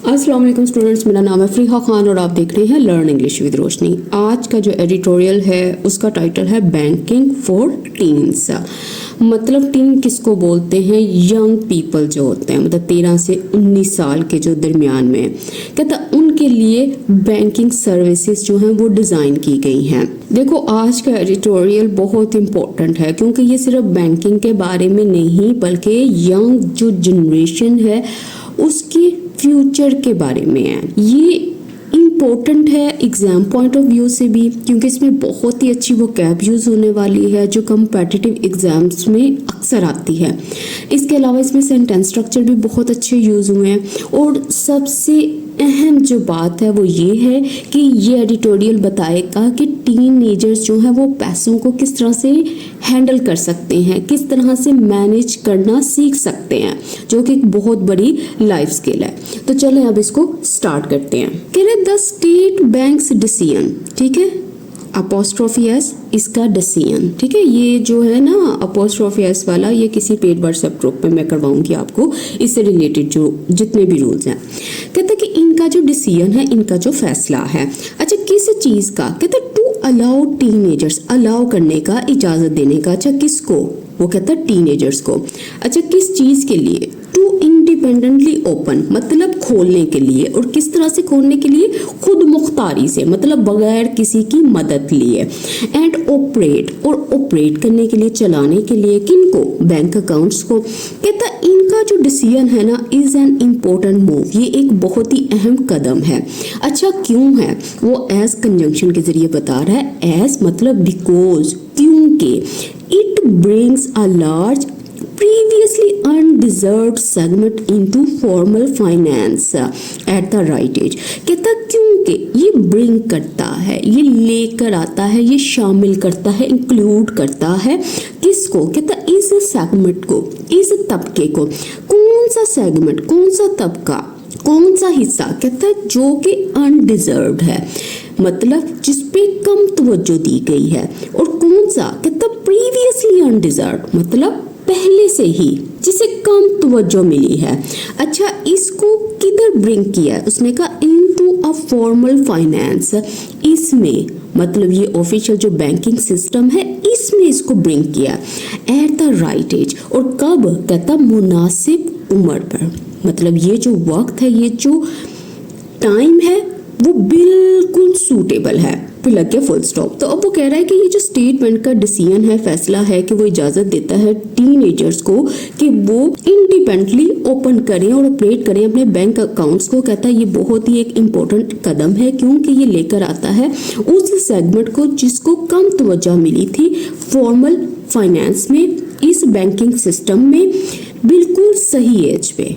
अस्सलाम वालेकुम स्टूडेंट्स, मेरा नाम है फ़रीहा खान और आप देख रहे हैं लर्न इंग्लिश विद रोशनी। आज का जो एडिटोरियल है उसका टाइटल है बैंकिंग फॉर टीन्स। मतलब टीन किसको बोलते हैं? यंग पीपल जो होते हैं, मतलब 13 से 19 साल के जो दरमियान में, कहता उनके लिए बैंकिंग सर्विसेज जो हैं वो डिज़ाइन की गई हैं। देखो आज का एडिटोरियल बहुत इम्पोर्टेंट है क्योंकि ये सिर्फ बैंकिंग के बारे में नहीं बल्कि यंग जो जनरेशन है उसकी फ्यूचर के बारे में है। ये इम्पोर्टेंट है एग्ज़ाम पॉइंट ऑफ व्यू से भी क्योंकि इसमें बहुत ही अच्छी वोकैब यूज़ होने वाली है जो कम्पिटिटिव एग्ज़ाम्स में अक्सर आती है। इसके अलावा इसमें सेंटेंस स्ट्रक्चर भी बहुत अच्छे यूज़ हुए हैं और सबसे अहम जो बात है वो ये है कि ये एडिटोरियल बताएगा कि टीनेजर्स जो हैं वो पैसों को किस तरह से हैंडल कर सकते हैं, किस तरह से मैनेज करना सीख सकते हैं, जो कि एक बहुत बड़ी लाइफ स्किल है। तो चलें अब इसको स्टार्ट करते हैं। कह रहे द स्टेट बैंक्स डिसीजन, ठीक है, अपोस्ट्रोफी एस इसका डिसीजन, ठीक है। ये जो है ना अपोस्ट्रोफी एस वाला, ये किसी पेड व्हाट्सएप ग्रुप पे मैं करवाऊंगी आपको, इससे रिलेटेड जो जितने भी रूल्स हैं। कहते कि इनका जो डिसीजन है, इनका जो फैसला है, अच्छा किस चीज़ का? कहते टू अलाउ टीनेजर्स, अलाउ करने का, इजाज़त देने का। अच्छा किसको? वो कहता है टीनेजर्स को। अच्छा किस चीज़ के लिए? टू इंडिपेंडेंटली ओपन, मतलब खोलने के लिए। और किस तरह से खोलने के लिए? खुद मुख्तारी से, मतलब बगैर किसी की मदद लिए। एंड ऑपरेट, और ऑपरेट करने के लिए, चलाने के लिए किनको? बैंक अकाउंट्स को। कहता इनका जो डिसीजन है ना इज एन इम्पोर्टेंट मूव, ये एक बहुत ही अहम कदम है। अच्छा क्यों है? वो एज कंजंक्शन के जरिए बता रहा है। एज मतलब बिकॉज, क्योंकि it brings a large previously undeserved segment into formal finance at the right age। कहता क्योंकि ये ब्रिंग करता है, ये लेकर आता है, ये शामिल करता है, इंक्लूड करता है किसको? कहता इस सेगमेंट को, इस तबके को। कौन सा सेगमेंट, कौन सा तबका, कौन सा हिस्सा? कहता जो कि अनडिजर्व्ड है, मतलब जिसपे कम तवज्जो दी गई है। और कौन सा? कहता प्रीवियसली अनडिजर्व्ड, मतलब पहले से ही जिसे कम तवज्जो मिली है। अच्छा इसको किधर ब्रिंग किया है? उसने कहा इनटू अ फॉर्मल फाइनेंस, इसमें मतलब ये ऑफिशियल जो बैंकिंग सिस्टम है इसमें इसको ब्रिंग किया एट द राइट एज। और कब? कहता मुनासिब उम्र पर, मतलब ये जो वक्त है, ये जो टाइम है वो बिल्कुल सूटेबल है। फिर लग गया फुल स्टॉप। तो अब वो कह रहा है कि ये जो स्टेट बैंक का डिसीजन है, फैसला है कि वो इजाज़त देता है टीनेजर्स को कि वो इंडिपेंडेंटली ओपन करें और ऑपरेट करें अपने बैंक अकाउंट्स को। कहता है ये बहुत ही एक इम्पोर्टेंट कदम है क्योंकि ये लेकर आता है उस सेगमेंट को जिसको कम तवज्जो मिली थी फॉर्मल फाइनेंस में, इस बैंकिंग सिस्टम में, बिल्कुल सही एज पे।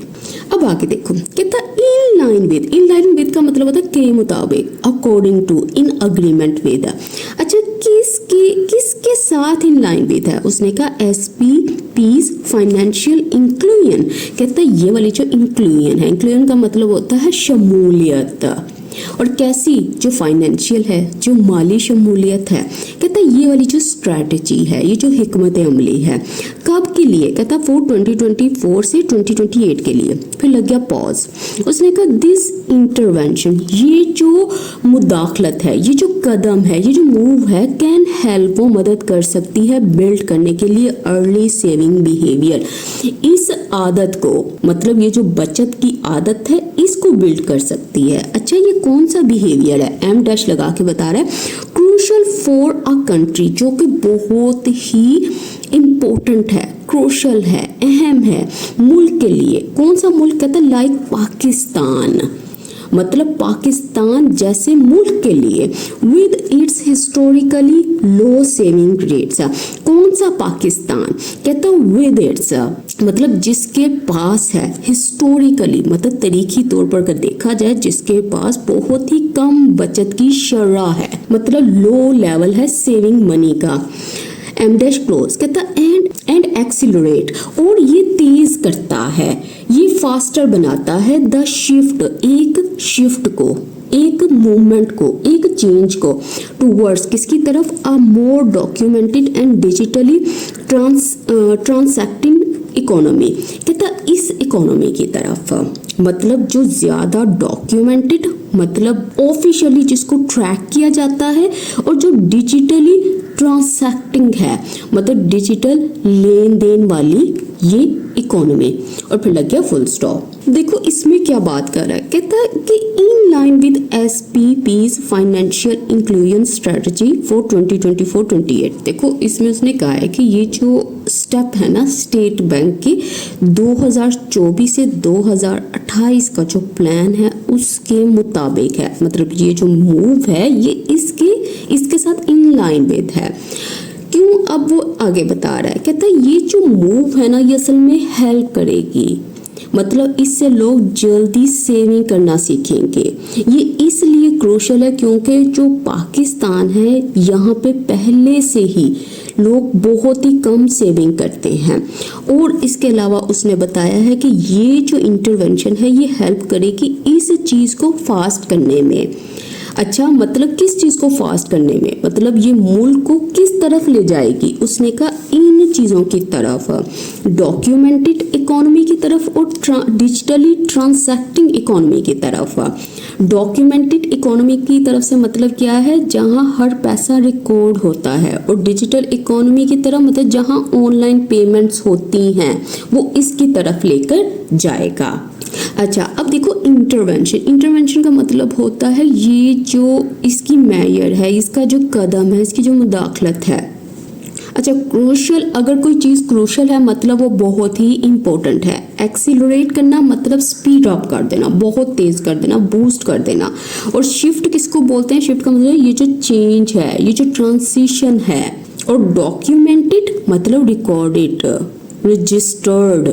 अब आगे देखो, कहता इन लाइन विद का मतलब होता है के मुताबिक, according to, in agreement with. अच्छा किसके साथ इन लाइन विद है? उसने कहा एसपीपीज फाइनेंशियल इंक्लूजन। कहता है ये वाली जो इंक्लूजन है, इंक्लूजन का मतलब होता है शमूलियत। और कैसी? जो फाइनेंशियल है, जो माली शमूलियत है। कहता है ये वाली जो स्ट्रैटेजी है, ये जो हिकमत अमली है, कब के लिए? कहता 2024 से 2028 के लिए। फिर लग गया पॉज। उसने कहा दिस इंटरवेंशन, ये जो मुदाखलत है, ये जो कदम है, ये जो मूव है, कैन हेल्प, वो मदद कर सकती है बिल्ड करने के लिए अर्ली सेविंग बिहेवियर, इस आदत को, मतलब ये जो बचत की आदत है इसको बिल्ड कर सकती है। अच्छा ये कौन सा बिहेवियर है? एम डैश लगा के बता रहा है क्रूशल फॉर अ कंट्री, जो कि बहुत ही इम्पोर्टेंट है, क्रूशल है, अहम है मुल्क के लिए। कौन सा मुल्क? कहता है लाइक पाकिस्तान, मतलब पाकिस्तान जैसे मुल्क के लिए, with its historically low saving rates. कौन सा पाकिस्तान? कहता विद इट्स, मतलब जिसके पास है, हिस्टोरिकली मतलब तारीखी तौर पर अगर देखा जाए, जिसके पास बहुत ही कम बचत की शरह है, मतलब लो लेवल है सेविंग मनी का। M dash close. कहता एंड एक्सिलरेट, और ये तेज करता है, ये फास्टर बनाता है द शिफ्ट, एक शिफ्ट को, एक मूवमेंट को, एक चेंज को, टूवर्ड्स किसकी तरफ? अ मोर डॉक्यूमेंटेड एंड डिजिटली ट्रांसैक्टिंग इकोनॉमी। कहता इस इकोनॉमी की तरफ, मतलब जो ज़्यादा डॉक्यूमेंटेड, मतलब ऑफिशियली जिसको ट्रैक किया जाता है, और जो डिजिटली ट्रांसैक्टिंग है, मतलब डिजिटल लेन देन वाली ये इकोनॉमी। और फिर लग गया फुल स्टॉप। देखो इसमें क्या बात कर रहा है, कहता है कि in line with SPP's financial inclusion strategy for 2024-28। देखो इसमें उसने कहा है कि ये जो स्टेप है ना स्टेट बैंक की 2024 से 2028 का जो प्लान है उसके मुताबिक है, मतलब ये जो मूव है ये इसके साथ इन लाइन विद है। क्यों, अब वो आगे बता रहा है, कहता है ये जो मूव है ना ये असल में हेल्प करेगी, मतलब इससे लोग जल्दी सेविंग करना सीखेंगे। ये इसलिए क्रूशल है क्योंकि जो पाकिस्तान है यहाँ पे पहले से ही लोग बहुत ही कम सेविंग करते हैं। और इसके अलावा उसने बताया है कि ये जो इंटरवेंशन है ये हेल्प करेगी इस चीज़ को फास्ट करने में। अच्छा, मतलब किस चीज़ को फास्ट करने में, मतलब ये मुल्क को किस तरफ ले जाएगी, उसने कहा इन चीज़ों की तरफ, डॉक्यूमेंटेड इकोनॉमी की तरफ और डिजिटली ट्रांसैक्टिंग इकोनॉमी की तरफ। डॉक्यूमेंटेड इकोनॉमी की तरफ से मतलब क्या है, जहां हर पैसा रिकॉर्ड होता है, और डिजिटल इकोनॉमी की तरफ मतलब जहां ऑनलाइन पेमेंट्स होती हैं, वो इसकी तरफ लेकर जाएगा। अच्छा, अब देखो इंटरवेंशन का मतलब होता है ये जो इसकी मेजर है, इसका जो कदम है, इसकी जो मुदाखलत है। अच्छा, क्रूशल, अगर कोई चीज़ क्रूशल है मतलब वो बहुत ही इंपॉर्टेंट है। एक्सीलरेट करना मतलब स्पीड अप कर देना, बहुत तेज़ कर देना, बूस्ट कर देना। और शिफ्ट किसको बोलते हैं, शिफ्ट का मतलब ये जो चेंज है, ये जो ट्रांसिशन है। और डॉक्यूमेंटेड मतलब रिकॉर्डेड, रजिस्टर्ड,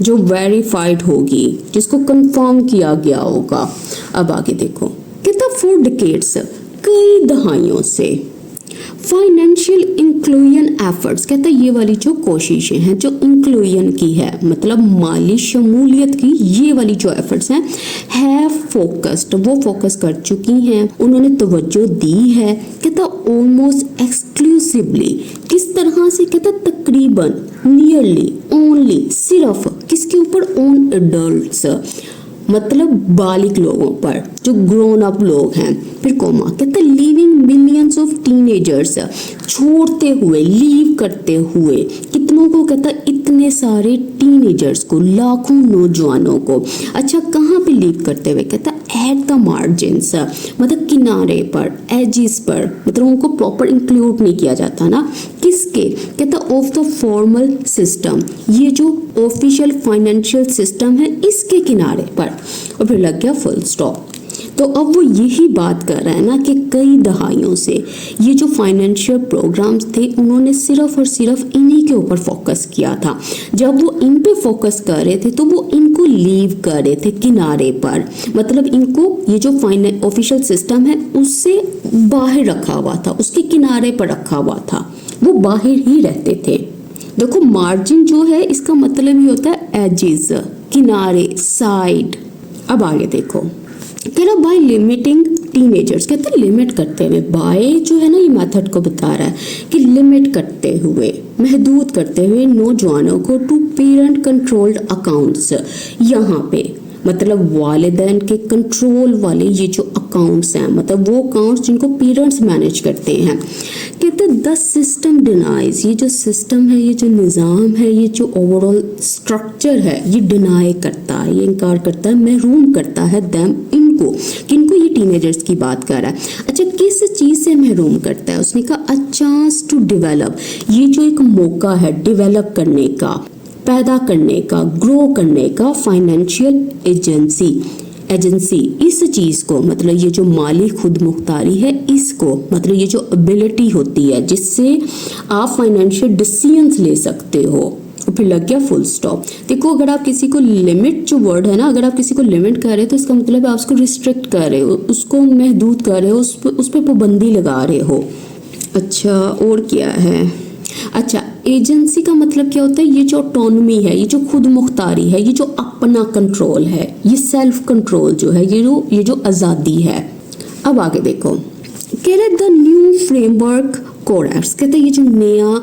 जो वेरीफाइड होगी, जिसको कंफर्म किया गया होगा। अब आगे देखो, कहता 4 डिकेड्स, कई दहाइयों से फाइनेंशियल इंक्लूजन एफर्ट्स, कहता है ये वाली जो कोशिशें हैं जो इंक्लूजन की है, मतलब माली शमूलियत की, ये वाली जो एफर्ट्स हैं है फोकस्ड, वो फोकस कर चुकी हैं, उन्होंने तवज्जो दी है। कहता ऑलमोस्ट एक्सक्लूसिवली, किस तरह से, कहता तकरीबन, नियरली, ओनली, सिर्फ किसके ऊपर, ऑन एडल्ट्स, मतलब बालिग लोगों पर, जो ग्रोन अप लोग हैं। फिर कोमा, कहता लीविंग मिलियंस ऑफ टीनेजर्स, छोड़ते हुए, लीव करते हुए कितनों को, कहता इतने सारे टीनेजर्स को, लाखों नौजवानों को। अच्छा, कहाँ पे लीव करते हुए, कहता एट द मार्जिन्स, मतलब किनारे पर, एजिस पर, मतलब उनको प्रॉपर इंक्लूड नहीं किया जाता ना, किसके, कहता ऑफ द फॉर्मल सिस्टम, ये जो ऑफिशियल फाइनेंशियल सिस्टम है इसके किनारे पर। और फिर लग गया फुल स्टॉप। तो अब वो यही बात कर रहा है ना कि कई दहाइयों से ये जो फाइनेंशियल प्रोग्राम्स थे उन्होंने सिर्फ और सिर्फ इन्हीं के ऊपर फोकस किया था। जब वो इन पे फोकस कर रहे थे तो वो इनको लीव कर रहे थे किनारे पर, मतलब इनको ये जो ऑफिशियल सिस्टम है उससे बाहर रखा हुआ था, उसके किनारे पर रखा हुआ था, वो बाहर ही रहते थे। देखो मार्जिन जो है इसका मतलब ही होता है एजेस, किनारे, साइड। अब आगे देखो, कह रहा बाय लिमिटिंग टीनेजर्स, कहते हैं लिमिट करते हुए, बाय जो है ना ये मेथड को बता रहा है कि लिमिट करते हुए, महदूद करते हुए नौजवानों को टू पेरेंट कंट्रोल्ड अकाउंट्स, यहाँ पे मतलब वालिदैन के कंट्रोल वाले ये जो अकाउंट्स हैं, मतलब वो अकाउंट्स जिनको पेरेंट्स मैनेज करते हैं। कहते द सिस्टम डिनाइज, ये जो सिस्टम है, ये जो निज़ाम है, ये जो ओवरऑल स्ट्रक्चर है, ये डिनाई करता है, ये इनकार करता है, महरूम करता है दैम, इनको, किनको, ये टीनेजर्स की बात कर रहा है। अच्छा, किस चीज़ से महरूम करता है, उसने कहा अ चांस टू डेवलप, ये जो एक मौका है डेवलप करने का, पैदा करने का, ग्रो करने का, फाइनेंशियल एजेंसी इस चीज़ को, मतलब ये जो माली खुद मुख्तारी है इसको, मतलब ये जो एबिलिटी होती है जिससे आप फाइनेंशियल डिसीजंस ले सकते हो। और फिर लग गया फुल स्टॉप। देखो अगर आप किसी को लिमिट, जो वर्ड है ना, अगर आप किसी को लिमिट कर रहे हो तो इसका मतलब आप उसको रिस्ट्रिक्ट कर रहे हो, उसको महदूद कर रहे हो, उस पर पाबंदी लगा रहे हो। अच्छा, और क्या है, अच्छा एजेंसी का मतलब क्या होता है, ये जो ऑटोनॉमी है, ये जो खुद मुख्तारी है, ये जो अपना कंट्रोल है, ये सेल्फ कंट्रोल जो है, ये जो आज़ादी है। अब आगे देखो, कह रहे the new framework code acts, कहते हैं ये जो नया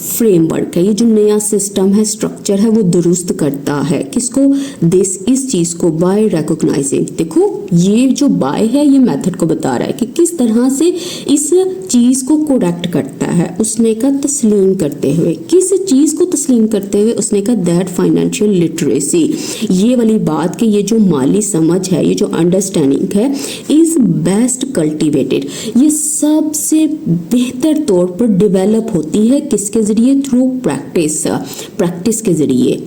फ्रेमवर्क है, ये जो नया सिस्टम है, स्ट्रक्चर है, वो दुरुस्त करता है किसको, दिस, इस चीज को, बाय रिकॉग्नाइजिंग। देखो ये जो बाय है ये मेथड को बता रहा है कि किस तरह से इस चीज को करेक्ट करता है। उसने का तस्लीम करते हुए, किस चीज को तस्लीम करते हुए, उसने का दैट फाइनेंशियल लिटरेसी, ये वाली बात कि ये जो माली समझ है, ये जो अंडरस्टैंडिंग है, इज बेस्ट कल्टिवेटेड, ये सबसे बेहतर तौर पर डेवलप होती है किसके जरिए, थ्रू प्रैक्टिस, प्रैक्टिस के जरिए,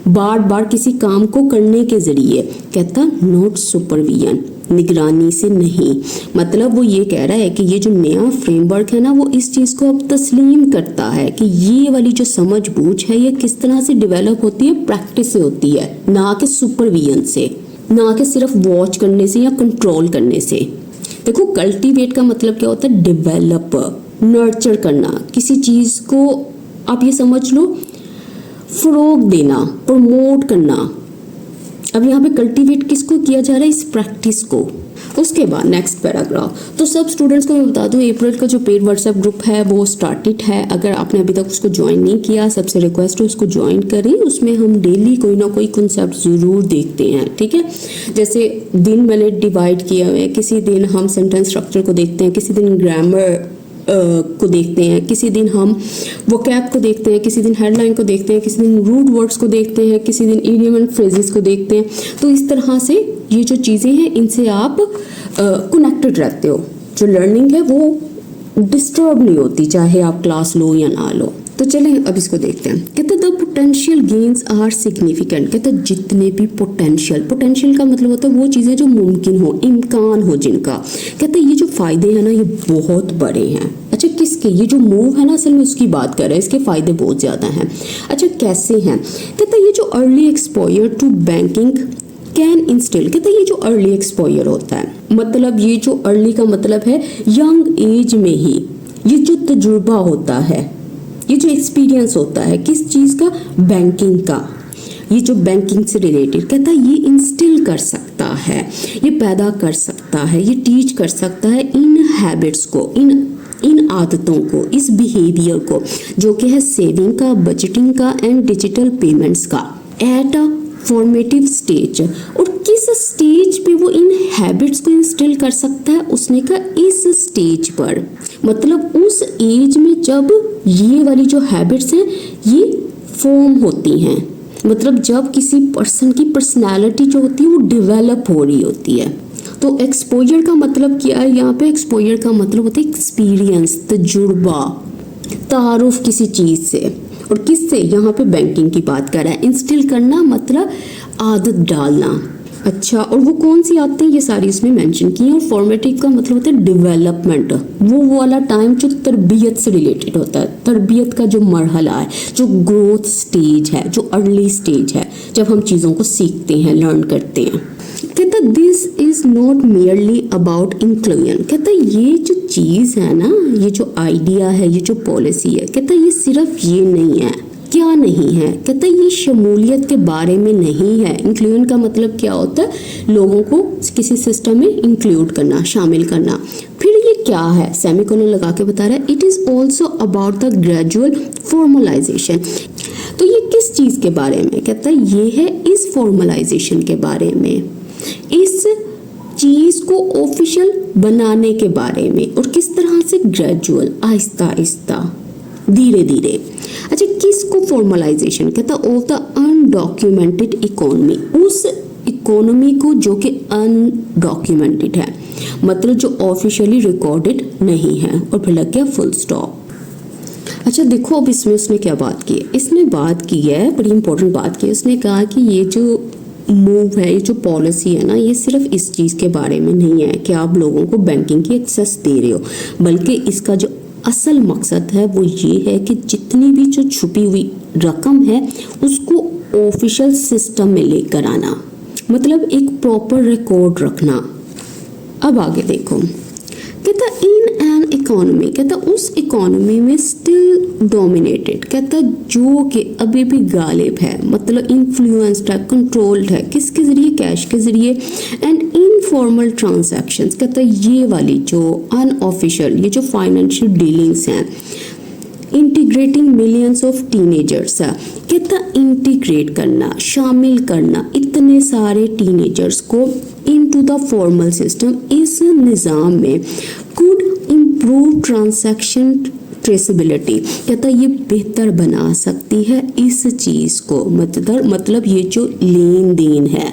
बार बार किसी काम को करने के जरिए। कहता नॉट सुपरविजन, निगरानी से नहीं। मतलब वो ये कह रहा है कि ये जो नया फ्रेमवर्क है ना, वो इस चीज को अब तस्लीम करता है कि ये वाली जो समझ बूझ है ये किस तरह से डेवलप होती है, प्रैक्टिस से होती है, ना कि सुपरविजन से, ना कि सिर्फ वॉच करने से या कंट्रोल करने से। देखो कल्टीवेट का मतलब क्या होता है, डेवलप, नर्चर करना, किसी चीज को आप ये समझ लो फरोग देना, प्रमोट करना। अब यहाँ पे कल्टीवेट किसको किया जा रहा है, इस प्रैक्टिस को। उसके बाद नेक्स्ट पैराग्राफ। तो सब स्टूडेंट्स को मैं बता दूं, अप्रैल का जो पेड व्हाट्सएप ग्रुप है वो स्टार्टेड है। अगर आपने अभी तक उसको ज्वाइन नहीं किया, सबसे रिक्वेस्ट है उसको ज्वाइन करें। उसमें हम डेली कोई ना कोई कॉन्सेप्ट ज़रूर देखते हैं, ठीक है। जैसे दिन मैंने डिवाइड किया हुआ है, किसी दिन हम सेंटेंस स्ट्रक्चर को देखते हैं, किसी दिन ग्रामर को देखते हैं, किसी दिन हम वोकैब को देखते हैं, किसी दिन हेडलाइन को देखते हैं, किसी दिन रूट वर्ड्स को देखते हैं, किसी दिन इडियम एंड फ्रेजेस को देखते हैं। तो इस तरह से ये जो चीज़ें हैं इनसे आप कनेक्टेड रहते हो। जो लर्निंग है वो डिस्टर्ब नहीं होती, चाहे आप क्लास लो या ना लो। तो चलें अब इसको देखते हैं। कहते the potential gains are significant. कहते जितने भी पोटेंशियल का मतलब होता है वो चीज़ें जो मुमकिन हो, इम्कान हो जिनका। कहते ये जो फ़ायदे हैं ना ये बहुत बड़े हैं। अच्छा किसके, ये जो मूव है ना असल में उसकी बात कर रहे हैं, इसके फ़ायदे बहुत ज़्यादा हैं। अच्छा कैसे हैं, कहते ये जो early exposure to banking can instil. कहते ये जो अर्ली एक्सपोजर होता है, मतलब ये जो अर्ली का मतलब है यंग एज में ही ये जो तजुर्बा होता है, ये जो एक्सपीरियंस होता है किस चीज़ का, बैंकिंग का, ये जो बैंकिंग से रिलेटेड, कहता है ये इंस्टिल कर सकता है, ये पैदा कर सकता है, ये टीच कर सकता है इन हैबिट्स को, इन आदतों को, इस बिहेवियर को जो कि है सेविंग का, बजटिंग का एंड डिजिटल पेमेंट्स का, एट अ फॉर्मेटिव स्टेज। और किस स्टेज पे वो इन हैबिट्स को इंस्टिल कर सकता है, उसने कहा इस स्टेज पर, मतलब उस एज में जब ये वाली जो हैबिट्स हैं ये फॉर्म होती हैं, मतलब जब किसी पर्सन की पर्सनालिटी जो होती है वो डेवलप हो रही होती है। तो एक्सपोजर का मतलब क्या है, यहाँ पे एक्सपोजर का मतलब होता है एक्सपीरियंस, तजुर्बा, तारुफ किसी चीज़ से। और किससे, यहाँ पे बैंकिंग की बात कर रहा है। इंस्टिल करना मतलब आदत डालना। अच्छा, और वो कौन सी आदतें, ये सारी इसमें मेंशन की हैं। और फॉर्मेटिव का मतलब होता है डेवलपमेंट, वो वाला टाइम जो तरबियत से रिलेटेड होता है, तरबियत का जो मरहला है, जो ग्रोथ स्टेज है, जो अर्ली स्टेज है, जब हम चीज़ों को सीखते हैं, लर्न करते हैं। कहता this is not merely about inclusion. कहता ये जो चीज़ है ना, ये जो आइडिया है, ये जो पॉलिसी है, कहता ये सिर्फ ये नहीं है। क्या नहीं है, कहता ये शमूलियत के बारे में नहीं है। इंक्लूजन का मतलब क्या होता है, लोगों को किसी सिस्टम में इंक्लूड करना, शामिल करना। फिर ये क्या है, सेमीकोलन लगा के बता रहा है, it is also about the gradual formalisation. तो ये किस चीज़ के बारे में, कहता है ये है इस फॉर्मलाइजेशन के बारे में, इस चीज़ को ऑफिशियल बनाने के बारे में। और किस तरह से, ग्रेजुअल, आहिस्ता आहिस्ता, धीरे धीरे। अच्छा किसको फॉर्मलाइजेशन, कहता ऑफ द अनडॉक्यूमेंटेड इकोनॉमी, उस इकोनॉमी को जो कि अनडॉक्यूमेंटेड है, मतलब जो ऑफिशियली रिकॉर्डेड नहीं है। और फिर लग गया फुल स्टॉप। अच्छा देखो अब इसमें उसने क्या बात की है, इसने बात की है, बड़ी इंपॉर्टेंट बात की है। उसने कहा कि ये जो मूव है, ये जो पॉलिसी है ना, ये सिर्फ इस चीज़ के बारे में नहीं है कि आप लोगों को बैंकिंग की एक्सेस दे रहे हो, बल्कि इसका जो असल मकसद है वो ये है कि जितनी भी जो छुपी हुई रकम है उसको ऑफिशियल सिस्टम में लेकर आना, मतलब एक प्रॉपर रिकॉर्ड रखना। अब आगे देखो, कहता इन एन इकोनॉमी, कहता उस इकोनॉमी में स्टिल डोमिनेटेड, कहता जो कि अभी भी गालिब है, मतलब इन्फ्लुएंस्ड है, कंट्रोल्ड है, किसके जरिए, कैश के जरिए, एंड इनफॉर्मल ट्रांजैक्शंस। कहता ये वाली जो अनऑफिशियल, ये जो फाइनेंशियल डीलिंग्स हैं, इंटीग्रेटिंग मिलियंस ऑफ टीनेजर्स, कहता इंटीग्रेट करना, शामिल करना इतने सारे टीनेजर्स को इनटू द फॉर्मल सिस्टम, इस निज़ाम में कुड इम्प्रूव ट्रांजैक्शन ट्रेसेबिलिटी, कहता ये बेहतर बना सकती है इस चीज़ को, मतलब ये जो लेन देन है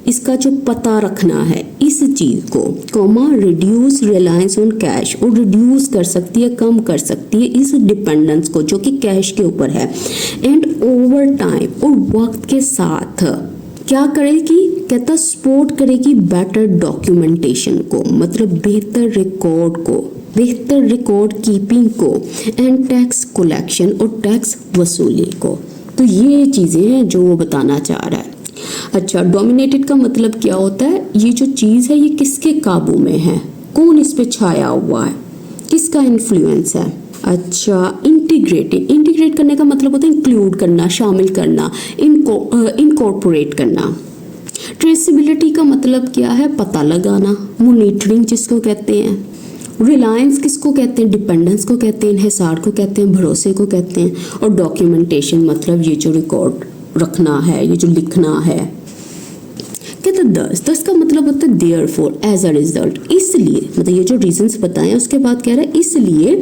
इसका जो पता रखना है इस चीज़ को, comma reduce reliance on cash, और रिड्यूस कर सकती है, कम कर सकती है इस डिपेंडेंस को जो कि कैश के ऊपर है, एंड ओवर टाइम, और वक्त के साथ क्या करेगी, कहता सपोर्ट करेगी बेटर डॉक्यूमेंटेशन को, मतलब बेहतर रिकॉर्ड को, बेहतर रिकॉर्ड कीपिंग को, एंड टैक्स कलेक्शन और टैक्स वसूली को। तो ये चीज़ें हैं जो वो बताना चाह रहा है। अच्छा, डोमिनेटेड का मतलब क्या होता है, ये जो चीज़ है ये किसके काबू में है, कौन इस पे छाया हुआ है, किसका इन्फ्लुएंस है। अच्छा, इंटीग्रेट करने का मतलब होता है इंक्लूड करना, शामिल करना, इनकॉर्पोरेट करना। ट्रेसेबिलिटी का मतलब क्या है, पता लगाना, मॉनिटरिंग जिसको कहते हैं। रिलायंस किसको कहते हैं, डिपेंडेंस को कहते हैं, इन्हिसार को कहते हैं, भरोसे को कहते हैं। और डॉक्यूमेंटेशन मतलब ये जो रिकॉर्ड रखना है, ये जो लिखना है। कहते दस का मतलब होता है देयरफॉर, एज अ रिजल्ट, इसलिए, मतलब ये जो रीजंस बताए उसके बाद कह रहा है इसलिए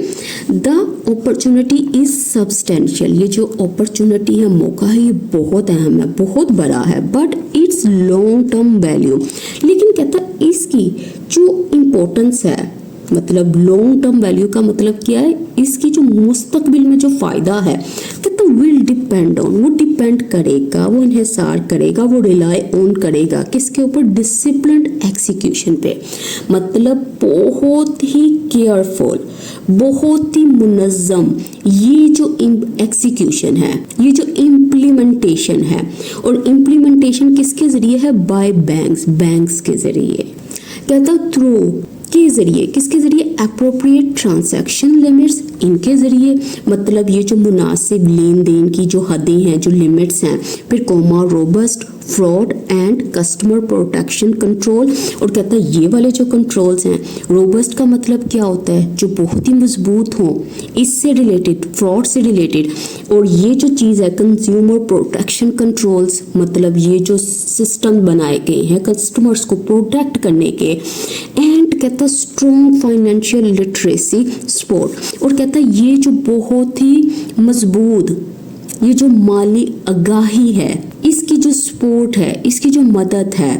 द अपॉर्चुनिटी इज सब्सटेंशियल, ये जो अपॉर्चुनिटी है, मौका है, ये बहुत अहम है, बहुत बड़ा है, but it's long term value, लेकिन कहता इसकी जो इम्पोर्टेंस है, मतलब लॉन्ग टर्म वैल्यू का मतलब क्या है, इसकी जो मुस्तकबिल में जो फायदा है, कहता विल डिपेंड ऑन, वो डिपेंड करेगा, वो इन्हिसार करेगा, वो रिलाई ऑन करेगा किसके ऊपर, डिसिप्लिन्ड एग्जीक्यूशन पे, मतलब बहुत ही केयरफुल, बहुत ही मुनज़्ज़म ये जो एग्जीक्यूशन है, ये जो इम्प्लीमेंटेशन है, और इम्प्लीमेंटेशन किसके जरिए है, बाय बैंक्स के जरिए, कहता थ्रू के जरिए, किसके जरिए, एप्रोप्रिएट ट्रांजैक्शन लिमिट्स, इनके जरिए, मतलब ये जो मुनासिब लेन देन की जो हदें हैं, जो लिमिट्स हैं, फिर comma robust fraud and customer protection control, और कहता है ये वाले जो कंट्रोल्स हैं, रोबस्ट का मतलब क्या होता है, जो बहुत ही मजबूत हो, इससे रिलेटेड, फ्रॉड से रिलेटेड, और ये जो चीज़ है कंज्यूमर प्रोटेक्शन कंट्रोल्स, मतलब ये जो सिस्टम बनाए गए हैं कस्टमर्स को प्रोटेक्ट करने के, एंड कहता स्ट्रॉन्ग फाइनेंशियल लिटरेसी सपोर्ट, और कहता है ये जो बहुत ही मजबूत, ये जो माली आगाही है, इसकी जो सपोर्ट है, इसकी जो मदद है,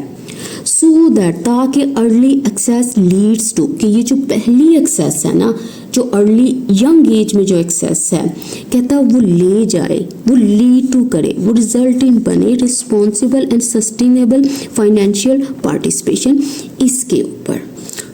सो दैट, ताकि अर्ली एक्सेस लीड्स टू, कि ये जो पहली एक्सेस है ना, जो अर्ली यंग एज में जो एक्सेस है, कहता वो ले जाए, वो लीड टू करे, वो रिजल्ट इन बने responsible and sustainable financial participation, इसके ऊपर।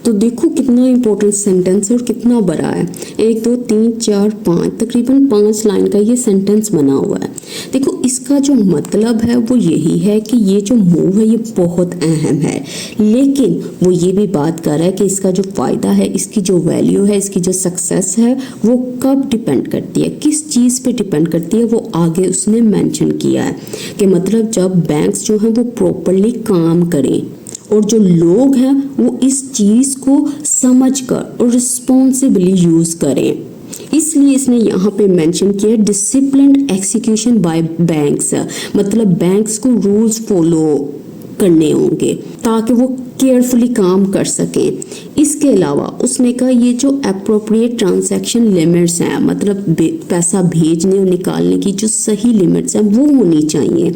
तो देखो कितना इंपॉर्टेंट सेंटेंस है और कितना बड़ा है, 1 2 3 4 5, तकरीबन 5 लाइन का ये सेंटेंस बना हुआ है। देखो इसका जो मतलब है वो यही है कि ये जो मूव है ये बहुत अहम है, लेकिन वो ये भी बात कर रहा है कि इसका जो फ़ायदा है, इसकी जो वैल्यू है, इसकी जो सक्सेस है, वो कब डिपेंड करती है, किस चीज़ पे डिपेंड करती है, वो आगे उसने मेंशन किया है कि मतलब जब बैंक्स जो हैं वो प्रॉपरली काम करें और जो लोग हैं वो इस चीज़ को समझकर और रिस्पॉन्सिबली यूज़ करें। इसलिए इसने यहाँ पे मेंशन किया डिसिप्लिन्ड एग्जीक्यूशन बाय बैंक्स, मतलब बैंक्स को रूल्स फॉलो करने होंगे ताकि वो केयरफुली काम कर सकें। इसके अलावा उसने कहा ये जो एप्रोप्रिएट ट्रांजैक्शन लिमिट्स हैं, मतलब पैसा भेजने और निकालने की जो सही लिमिट्स हैं वो होनी चाहिए।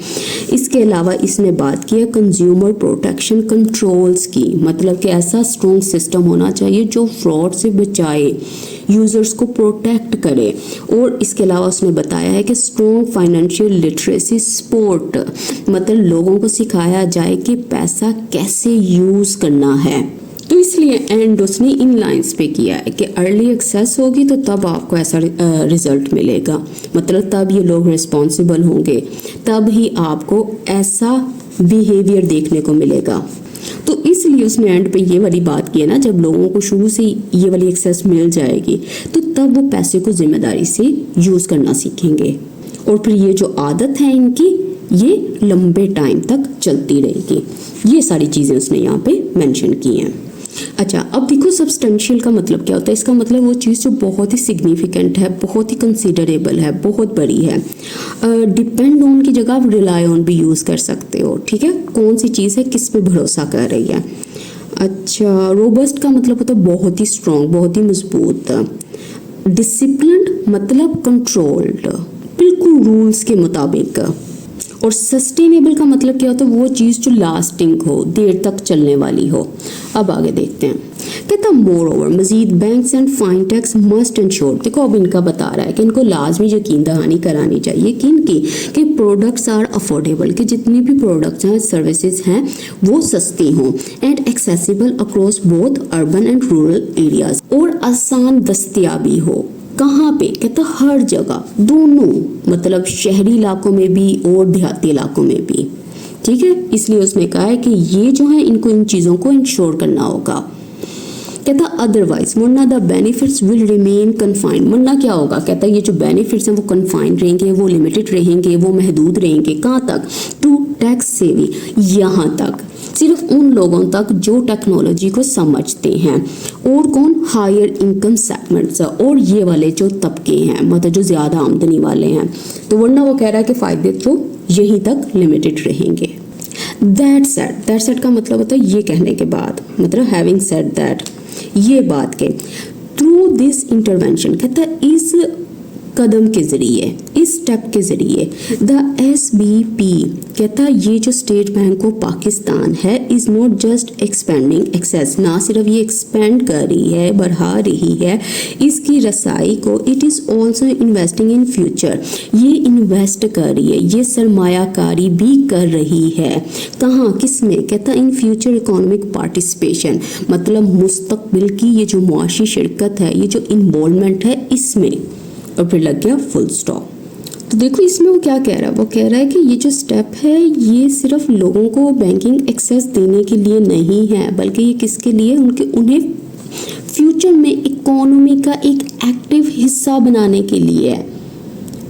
इसके अलावा इसने बात की है कंज्यूमर प्रोटेक्शन कंट्रोल्स की, मतलब कि ऐसा स्ट्रॉन्ग सिस्टम होना चाहिए जो फ्रॉड से बचाए, यूज़र्स को प्रोटेक्ट करे। और इसके अलावा उसने बताया है कि स्ट्रॉन्ग फाइनेंशियल लिटरेसी सपोर्ट, मतलब लोगों को सिखाया जाए कि पैसा कैसे यूज़ करना है। तो इसलिए एंड उसने इन लाइंस पे किया है कि अर्ली एक्सेस होगी तो तब आपको ऐसा रिजल्ट मिलेगा, मतलब तब ये लोग रिस्पॉन्सिबल होंगे, तब ही आपको ऐसा बिहेवियर देखने को मिलेगा। तो इसलिए उसने एंड पे ये वाली बात की है ना, जब लोगों को शुरू से ये वाली एक्सेस मिल जाएगी तो तब वो पैसे को जिम्मेदारी से यूज़ करना सीखेंगे, और फिर ये जो आदत है इनकी ये लंबे टाइम तक चलती रहेगी। ये सारी चीज़ें उसने यहाँ पे मेंशन की हैं। अच्छा, अब देखो सब्सटेंशियल का मतलब क्या होता है। इसका मतलब वो चीज़ जो बहुत ही सिग्निफिकेंट है, बहुत ही कंसीडरेबल है, बहुत बड़ी है। डिपेंड ऑन की जगह आप रिलाई ऑन भी यूज़ कर सकते हो, ठीक है। कौन सी चीज़ है, किस पे भरोसा कर रही है। अच्छा, रोबस्ट का मतलब होता है बहुत ही स्ट्रॉन्ग, बहुत ही मजबूत। डिसिप्लिन्ड मतलब कंट्रोल्ड, बिल्कुल रूल्स के मुताबिक। और सस्टेनेबल का मतलब क्या होता है, वो चीज़ जो लास्टिंग हो, देर तक चलने वाली हो। अब आगे देखते हैं, कहता मोर ओवर मजीद banks and fintechs must ensure. देखो अब इनका बता रहा है कि इनको लाजमी यकीन दहानी करानी चाहिए कि प्रोडक्ट्स आर अफोर्डेबल, कि जितनी भी प्रोडक्ट्स हैं, सर्विसेज हैं, वो सस्ती हों and accessible across both urban and rural areas, और आसान दस्तियाबी हो। कहाँ पे, कहता हर जगह, दोनों, मतलब शहरी इलाकों में भी और देहाती इलाकों में भी, ठीक है। इसलिए उसने कहा है कि ये जो है इनको इन चीज़ों को इंश्योर करना होगा। कहता अदरवाइज वरना the benefits will remain confined. वरना क्या होगा, कहता ये जो बेनिफिट्स हैं वो कन्फाइंड रहेंगे, वो लिमिटेड रहेंगे, वो महदूद रहेंगे। कहाँ तक, टू टैक्स सेवी, यहाँ तक, सिर्फ उन लोगों तक जो टेक्नोलॉजी को समझते हैं। और कौन, हायर इनकम सेगमेंट्स, और ये वाले जो तबके हैं, मतलब जो ज़्यादा आमदनी वाले हैं। तो वरना वो कह रहा है कि फ़ायदे तो यहीं तक लिमिटेड रहेंगे। दैट सेड का मतलब होता है ये कहने के बाद, मतलब हैविंग सेड दैट, ये बात के, थ्रू दिस इंटरवेंशन, कहता है इस कदम के ज़रिए, इस स्टेप के ज़रिए, द SBP, कहता है ये जो स्टेट बैंक ऑफ पाकिस्तान है, is not just expanding access, ना सिर्फ ये एक्सपेंड कर रही है, बढ़ा रही है इसकी रसाई को, it is also investing in future, ये इन्वेस्ट कर रही है, ये सरमायाकारी भी कर रही है। कहाँ, किस में, कहता इन फ्यूचर इकोनॉमिक पार्टिसिपेशन, मतलब मुस्तकबिल की ये जो मुआशी शिरकत है, ये जो इन्वॉल्वमेंट है इसमें। और फिर लग गया फुल स्टॉप। तो देखो इसमें वो क्या कह रहा है, वो कह रहा है कि ये जो स्टेप है ये सिर्फ लोगों को बैंकिंग एक्सेस देने के लिए नहीं है, बल्कि ये किसके लिए, उन्हें फ्यूचर में इकोनॉमी का एक एक्टिव हिस्सा बनाने के लिए है।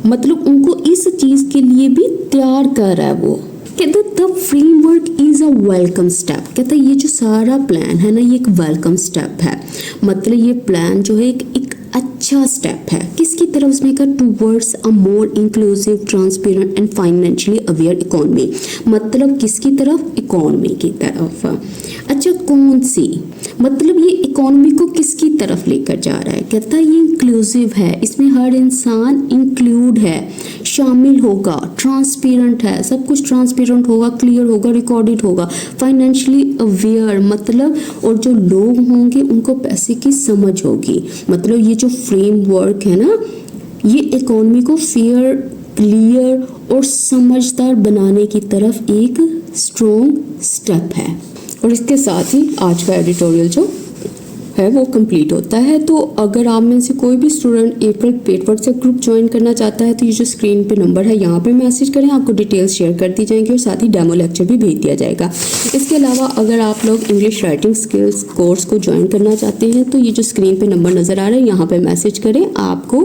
मतलब उनको इस चीज़ के लिए भी तैयार कर रहा है वो। कहता the framework is a welcome step, कहता ये जो सारा प्लान है ना, ये एक वेलकम स्टेप है। मतलब ये प्लान जो है एक अच्छा स्टेप है किसकी तरफ, उसमें का towards a more inclusive, transparent and financially aware economy. मतलब किसकी तरफ, इकोनॉमी की तरफ। अच्छा कौन सी, मतलब ये इकोनॉमी को किसकी तरफ लेकर जा रहा है, कहता है ये इंक्लूसिव है, इसमें हर इंसान इंक्लूड है, शामिल होगा, ट्रांसपेरेंट है, सब कुछ ट्रांसपेरेंट होगा, क्लियर होगा, रिकॉर्डेड होगा, फाइनेंशियली अवेयर, मतलब और जो लोग होंगे उनको पैसे की समझ होगी। मतलब ये जो फ्रेमवर्क है ना, ये इकोनॉमी को फेयर, क्लियर और समझदार बनाने की तरफ एक स्ट्रॉन्ग स्टेप है। और इसके साथ ही आज का एडिटोरियल जो है वो कंप्लीट होता है। तो अगर आप में से कोई भी स्टूडेंट अप्रैल पेड व्हाट्सएप ग्रुप ज्वाइन करना चाहता है तो ये जो स्क्रीन पे नंबर है यहाँ पे मैसेज करें, आपको डिटेल्स शेयर कर दी जाएंगी और साथ ही डेमो लेक्चर भी भेज दिया जाएगा। इसके अलावा अगर आप लोग इंग्लिश राइटिंग स्किल्स कोर्स को ज्वाइन करना चाहते हैं तो ये जो स्क्रीन पे नंबर नज़र आ रहा है यहाँ पे मैसेज करें, आपको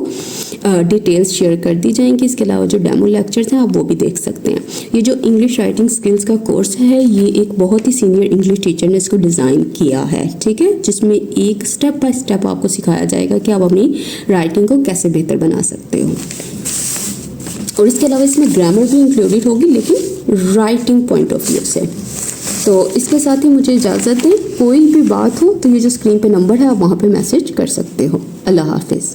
डिटेल्स शेयर कर दी जाएंगी। इसके अलावा जो डेमो लेक्चर्स हैं आप वो भी देख सकते हैं। ये जो इंग्लिश राइटिंग स्किल्स का कोर्स है ये एक बहुत ही सीनियर इंग्लिश टीचर ने इसको डिज़ाइन किया है, ठीक है, जिसमें एक स्टेप बाय स्टेप आपको सिखाया जाएगा कि आप अपनी राइटिंग को कैसे बेहतर बना सकते हो। और इसके अलावा इसमें ग्रामर भी इंक्लूडेड होगी, लेकिन राइटिंग पॉइंट ऑफ व्यू से। तो इसके साथ ही मुझे इजाज़त दें, कोई भी बात हो तो ये जो स्क्रीन पे नंबर है आप वहाँ पे मैसेज कर सकते हो। अल्लाह हाफिज़।